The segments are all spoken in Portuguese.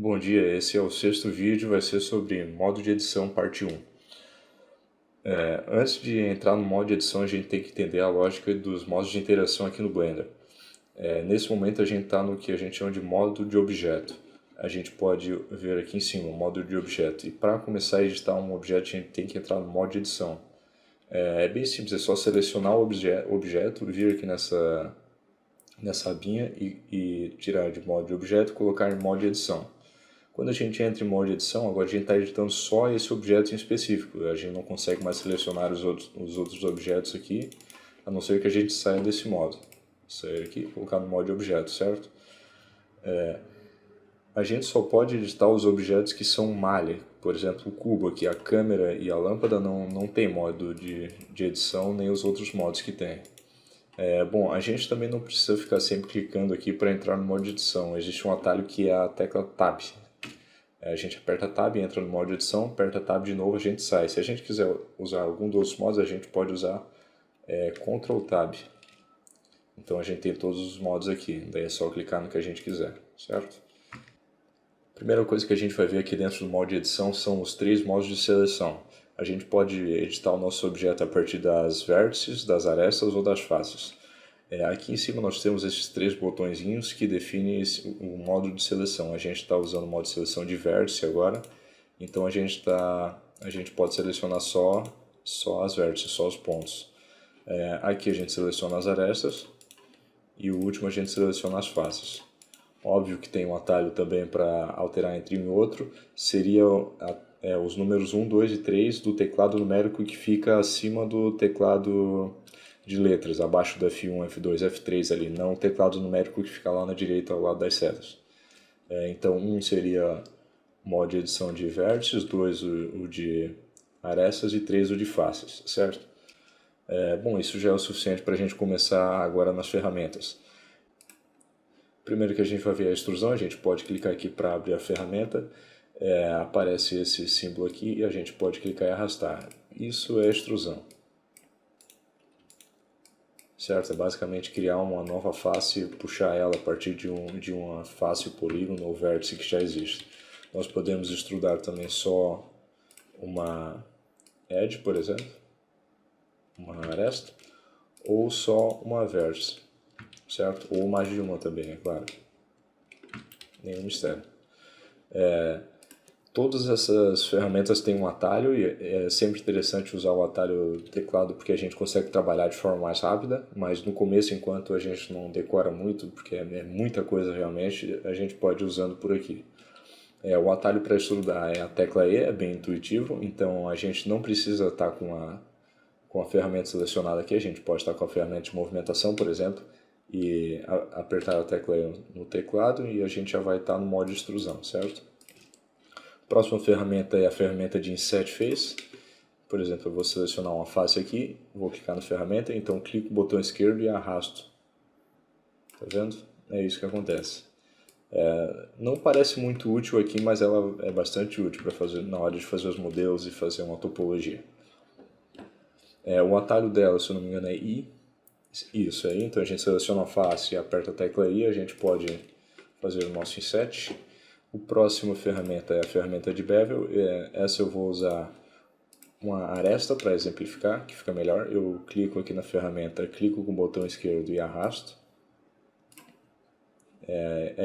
Bom dia, esse é o sexto vídeo, vai ser sobre modo de edição parte 1. Antes de entrar no modo de edição, a gente tem que entender a lógica dos modos de interação aqui no Blender. Nesse momento a gente está no que a gente chama de modo de objeto. A gente pode ver aqui em cima o modo de objeto. E para começar a editar um objeto, a gente tem que entrar no modo de edição. É bem simples, é só selecionar o objeto, vir aqui nessa abinha e tirar de modo de objeto e colocar em modo de edição. Quando a gente entra em modo de edição, agora a gente está editando só esse objeto em específico. A gente não consegue mais selecionar os outros objetos aqui, a não ser que a gente saia desse modo. Sair aqui e colocar no modo de objeto, certo? A gente só pode editar os objetos que são malha. Por exemplo, o cubo aqui, a câmera e a lâmpada não tem modo de edição, nem os outros modos que tem. Bom, a gente também não precisa ficar sempre clicando aqui para entrar no modo de edição. Existe um atalho que é a tecla Tab. A gente aperta Tab, entra no modo de edição, aperta Tab de novo, a gente sai. Se a gente quiser usar algum dos modos, a gente pode usar Ctrl Tab. Então a gente tem todos os modos aqui, daí é só clicar no que a gente quiser, certo? A primeira coisa que a gente vai ver aqui dentro do modo de edição são os 3 modos de seleção. A gente pode editar o nosso objeto a partir das vértices, das arestas ou das faces. Aqui em cima nós temos esses 3 botõezinhos que definem o modo de seleção. A gente está usando o modo de seleção de vértice agora, então a gente pode selecionar só as vértices, só os pontos. Aqui a gente seleciona as arestas e o último a gente seleciona as faces. Óbvio que tem um atalho também para alterar entre um e outro, seria os números 1, 2 e 3 do teclado numérico que fica acima do teclado de letras, abaixo do F1, F2, F3 ali, não o teclado numérico que fica lá na direita ao lado das setas. Então 1 seria o modo de edição de vértices, 2 o de arestas e 3 o de faces, certo? Bom, isso já é o suficiente para a gente começar agora nas ferramentas. Primeiro que a gente vai ver a extrusão, a gente pode clicar aqui para abrir a ferramenta, aparece esse símbolo aqui e a gente pode clicar e arrastar. Isso é extrusão. Certo? É basicamente criar uma nova face e puxar ela a partir de uma face, polígono ou vértice que já existe. Nós podemos extrudar também só uma edge, por exemplo, uma aresta, ou só uma vértice, certo? Ou mais de uma também, é claro. Nenhum mistério. Todas essas ferramentas têm um atalho e é sempre interessante usar o atalho do teclado porque a gente consegue trabalhar de forma mais rápida, mas no começo, enquanto a gente não decora muito, porque é muita coisa realmente, a gente pode ir usando por aqui. O atalho para extrudar é a tecla E, é bem intuitivo, então a gente não precisa estar com a ferramenta selecionada aqui, a gente pode estar com a ferramenta de movimentação, por exemplo, e apertar a tecla E no teclado e a gente já vai estar no modo de extrusão, certo? A próxima ferramenta é a ferramenta de Inset Face. Por exemplo, eu vou selecionar uma face aqui, vou clicar na ferramenta, então clico no botão esquerdo e arrasto. Tá vendo? É isso que acontece. Não parece muito útil aqui, mas ela é bastante útil para fazer na hora de fazer os modelos e fazer uma topologia. O atalho dela, se eu não me engano, é I. Isso aí, então a gente seleciona a face e aperta a tecla I, a gente pode fazer o nosso inset. O próximo ferramenta é a ferramenta de bevel. Essa eu vou usar uma aresta para exemplificar, que fica melhor. Eu clico aqui na ferramenta, clico com o botão esquerdo e arrasto.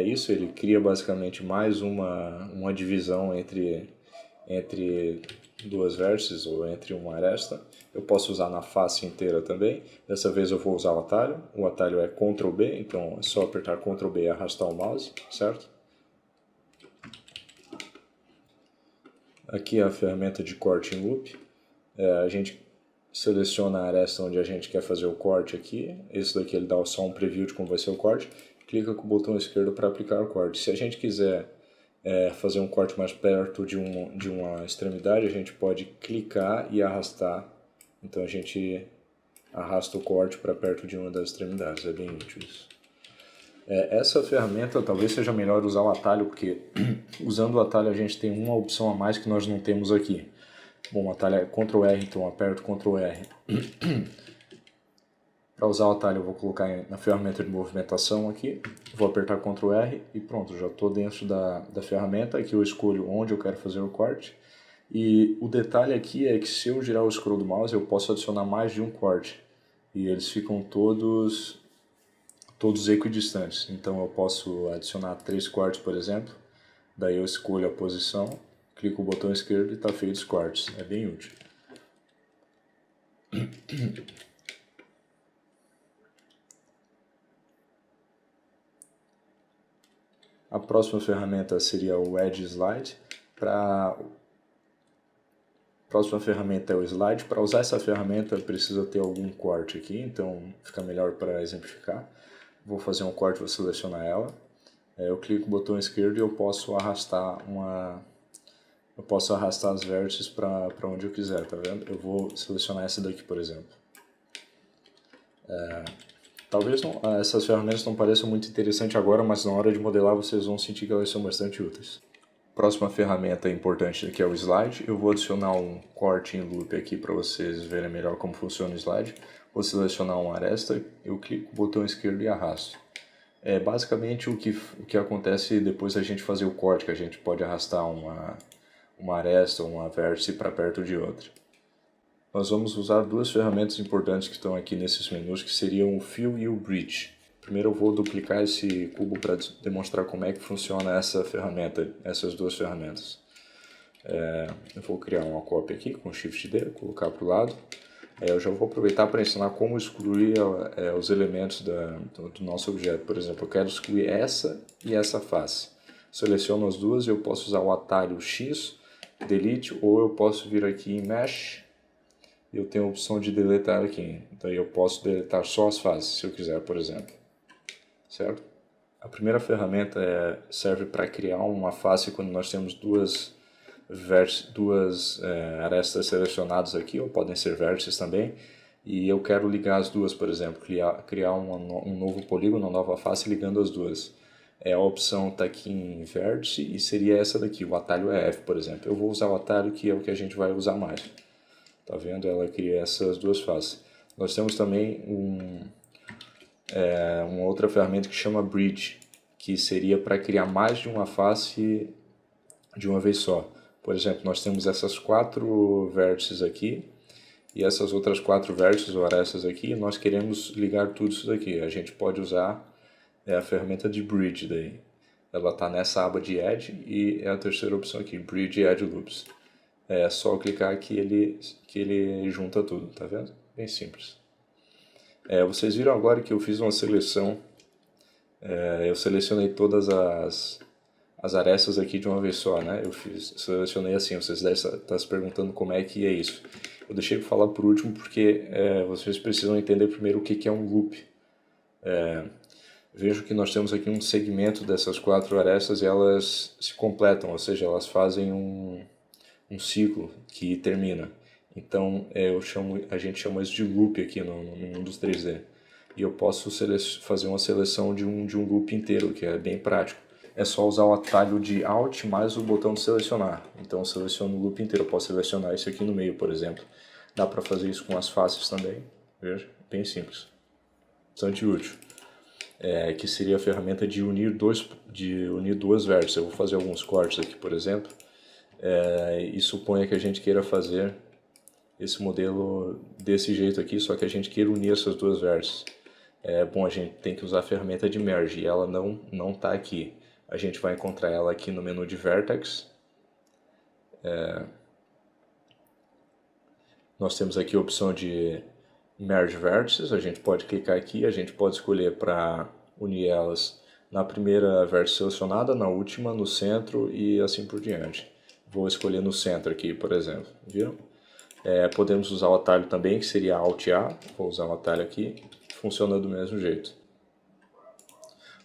Isso, ele cria basicamente mais uma divisão entre duas vértices ou entre uma aresta. Eu posso usar na face inteira também. Dessa vez eu vou usar o atalho. O atalho é Ctrl B, então é só apertar Ctrl B e arrastar o mouse, certo? Aqui é a ferramenta de corte em loop. A gente seleciona a aresta onde a gente quer fazer o corte aqui. Esse daqui ele dá só um preview de como vai ser o corte. Clica com o botão esquerdo para aplicar o corte. Se a gente quiser fazer um corte mais perto de uma extremidade, a gente pode clicar e arrastar. Então a gente arrasta o corte para perto de uma das extremidades. É bem útil isso. Essa ferramenta talvez seja melhor usar o atalho, porque usando o atalho a gente tem uma opção a mais que nós não temos aqui. Bom, o atalho é Ctrl R, então eu aperto Ctrl R Para usar o atalho eu vou colocar na ferramenta de movimentação aqui, vou apertar Ctrl R e pronto, já estou dentro da ferramenta. Aqui eu escolho onde eu quero fazer o corte. E o detalhe aqui é que se eu girar o scroll do mouse eu posso adicionar mais de um corte. E eles ficam todos equidistantes. Então eu posso adicionar 3 cortes, por exemplo. Daí eu escolho a posição, clico o botão esquerdo e está feito os cortes. É bem útil. A próxima ferramenta seria o Edge Slide. A próxima ferramenta é o Slide. Para usar essa ferramenta precisa ter algum corte aqui, então fica melhor para exemplificar. Vou fazer um corte, vou selecionar ela. Eu clico o botão esquerdo e eu posso arrastar os vértices para onde eu quiser, tá vendo? Eu vou selecionar essa daqui, por exemplo. Talvez essas ferramentas não pareçam muito interessantes agora, mas na hora de modelar vocês vão sentir que elas são bastante úteis. Próxima ferramenta importante aqui é o Slide. Eu vou adicionar um corte em loop aqui para vocês verem melhor como funciona o Slide. Vou selecionar uma aresta, eu clico o botão esquerdo e arrasto. É basicamente o que acontece depois da gente fazer o corte, que a gente pode arrastar uma aresta ou uma vértice para perto de outra. Nós vamos usar duas ferramentas importantes que estão aqui nesses menus, que seriam o Fill e o Bridge. Primeiro eu vou duplicar esse cubo para demonstrar como é que funciona essas duas ferramentas. Eu vou criar uma cópia aqui com Shift D, colocar para o lado. Eu já vou aproveitar para ensinar como excluir os elementos do nosso objeto. Por exemplo, eu quero excluir essa e essa face. Seleciono as duas e eu posso usar o atalho X, Delete, ou eu posso vir aqui em Mesh. Eu tenho a opção de deletar aqui, então eu posso deletar só as faces, se eu quiser, por exemplo. Certo? A primeira ferramenta serve para criar uma face quando nós temos duas arestas selecionadas aqui, ou podem ser vértices também, e eu quero ligar as duas, por exemplo, criar um novo polígono, uma nova face ligando as duas. A opção está aqui em vértice e seria essa daqui, o atalho é F, por exemplo. Eu vou usar o atalho que é o que a gente vai usar mais. Tá vendo? Ela cria essas duas faces. Nós temos também uma outra ferramenta que chama Bridge, que seria para criar mais de uma face de uma vez só. Por exemplo, nós temos essas 4 vértices aqui e essas outras 4 vértices ou arestas aqui, e nós queremos ligar tudo isso daqui. A gente pode usar a ferramenta de Bridge daí. Ela está nessa aba de Edge e é a terceira opção aqui, Bridge Edge Loops. É só clicar que ele junta tudo, tá vendo? Bem simples. Vocês viram agora que eu fiz uma seleção. Eu selecionei todas as arestas aqui de uma vez só, né? Selecionei assim, vocês devem estar se perguntando como é que é isso. Eu deixei para falar por último porque vocês precisam entender primeiro o que é um loop. Vejo que nós temos aqui um segmento dessas 4 arestas e elas se completam, ou seja, elas fazem um ciclo que termina. Então a gente chama isso de loop aqui no mundo dos 3D. E eu posso fazer uma seleção de um loop inteiro, que é bem prático. É só usar o atalho de Alt mais o botão de selecionar. Então eu seleciono o loop inteiro. Eu posso selecionar esse aqui no meio, por exemplo. Dá para fazer isso com as faces também. Veja, bem simples. Bastante útil. Que seria a ferramenta de unir duas vértices. Eu vou fazer alguns cortes aqui, por exemplo. E suponha que a gente queira fazer esse modelo desse jeito aqui, só que a gente queira unir essas duas vértices. Bom, a gente tem que usar a ferramenta de Merge e ela não está aqui. A gente vai encontrar ela aqui no menu de Vertex. Nós temos aqui a opção de Merge Vertices, a gente pode clicar aqui, a gente pode escolher para unir elas na primeira vértice selecionada, na última, no centro e assim por diante. Vou escolher no centro aqui, por exemplo, viram? Podemos usar o atalho também, que seria Alt-A, vou usar o atalho aqui, funciona do mesmo jeito.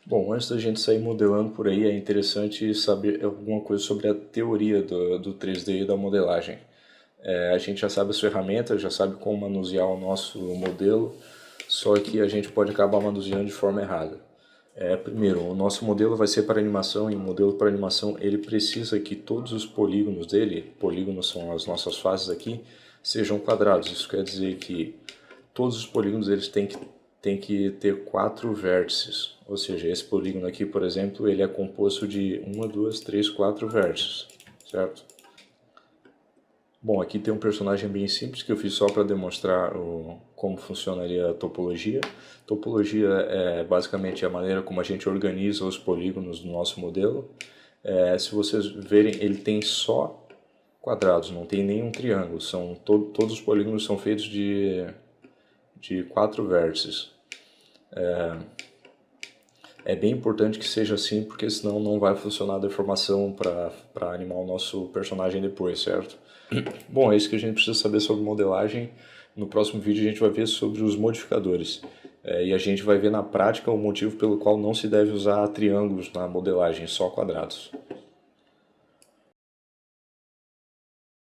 Bom, antes da gente sair modelando por aí, é interessante saber alguma coisa sobre a teoria do 3D e da modelagem. A gente já sabe as ferramentas, já sabe como manusear o nosso modelo, só que a gente pode acabar manuseando de forma errada. Primeiro, o nosso modelo vai ser para animação, e o modelo para animação ele precisa que todos os polígonos dele, polígonos são as nossas faces aqui, sejam quadrados. Isso quer dizer que todos os polígonos eles têm que tem que ter 4 vértices, ou seja, esse polígono aqui, por exemplo, ele é composto de 1, 2, 3, 4 vértices, certo? Bom, aqui tem um personagem bem simples que eu fiz só para demonstrar como funcionaria a topologia. Topologia é basicamente a maneira como a gente organiza os polígonos do nosso modelo. Se vocês verem, ele tem só quadrados, não tem nenhum triângulo. Todos os polígonos são feitos de 4 vértices. É bem importante que seja assim, porque senão não vai funcionar a deformação para animar o nosso personagem depois, certo? Bom, é isso que a gente precisa saber sobre modelagem. No próximo vídeo a gente vai ver sobre os modificadores. E a gente vai ver na prática o motivo pelo qual não se deve usar triângulos na modelagem, só quadrados.